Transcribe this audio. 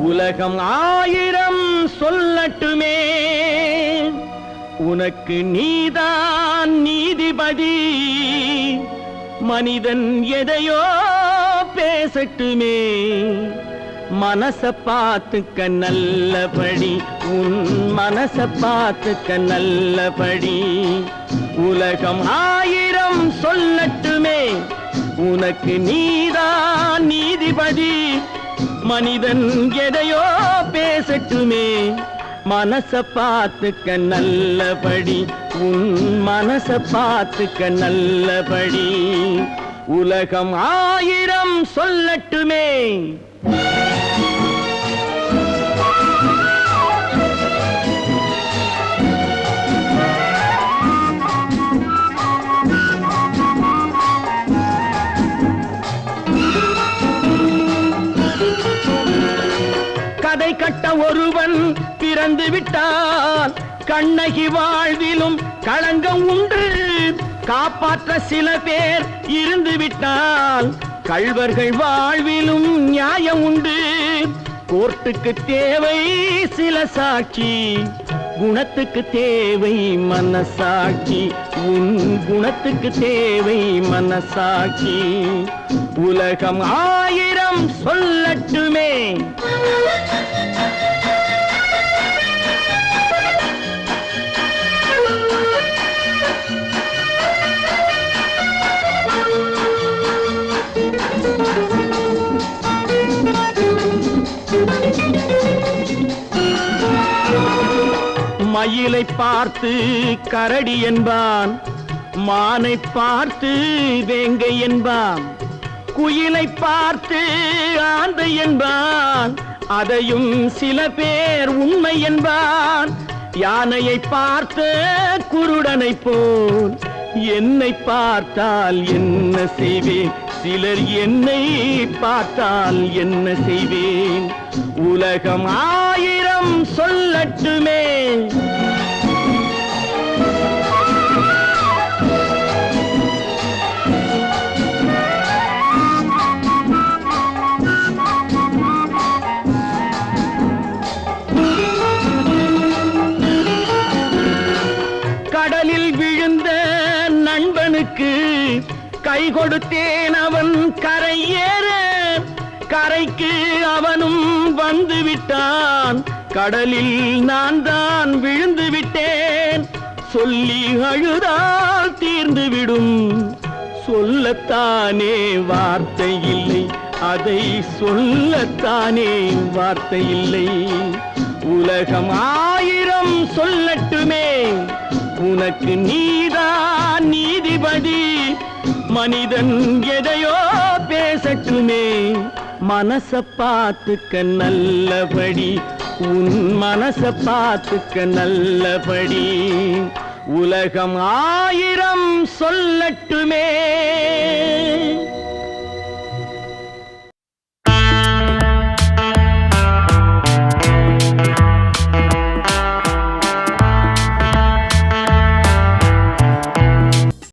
உலகம் ஆயிரம் சொல்லட்டுமே, உனக்கு நீதான் நீதிபதி. மனிதன் எதையோ பேசட்டுமே, மனச பார்த்துக்க நல்லபடி, உன் மனச பார்த்துக்க நல்லபடி. உலகம் ஆயிரம் சொல்லட்டுமே, உனக்கு நீதான் நீதிபதி. மனிதன் எதையோ பேசட்டுமே, மனச பார்த்துக்க நல்லபடி, உன் மனச பார்த்துக்க நல்லபடி. உலகம் ஆயிரம் சொல்லட்டுமே. கதை கட்ட ஒருவன் பிறந்து விட்டால் கண்ணகி வாழ்விலும் களங்கம் உண்டு. காப்பாற்ற சில பேர் இருந்து விட்டால் கள்வர்கள் வாழ்விலும் நியாயம் உண்டு. கோர்ட்டுக்கு தேவை சில சாட்சி, குணத்துக்கு தேவை மனசாட்சி, உன் குணத்துக்கு தேவை மனசாட்சி. உலகம் ஆயிரம் சொல்லட்டுமே. மயிலை பார்த்து கரடி என்பான், மானை பார்த்து வேங்கை என்பான், குயிலை பார்த்து ஆந்தை என்பான், அதையும் சில பேர் உண்மை என்பான். யானையை பார்த்து குருடனை போல் என்னை பார்த்தால் என்ன செய்வேன், சிலர் என்னை பார்த்தால் என்ன செய்வேன். உலகம் ஆயிரம் சொல்லட்டுமே. கடலில் விழுந்த நண்பனுக்கு கை கொடுத்தேன், அவன் கரையேற. கரைக்கு அவனும் வந்து விட்டான், கடலில் நான் தான் விழுந்து விட்டேன். சொல்லி அழுதால் தீர்ந்து விடும், சொல்லத்தானே வார்த்தை இல்லை, அதை சொல்லத்தானே வார்த்தை இல்லை. உலகம் ஆயிரம் சொல்லட்டுமே, உனக்கு நீதான் நீதிபதி. மனிதன் எதையோ பேசட்டுமே, மனச பார்த்துக்க நல்லபடி, உன் மனச பார்த்துக்க நல்லபடி. உலகம் ஆயிரம் சொல்லட்டுமே.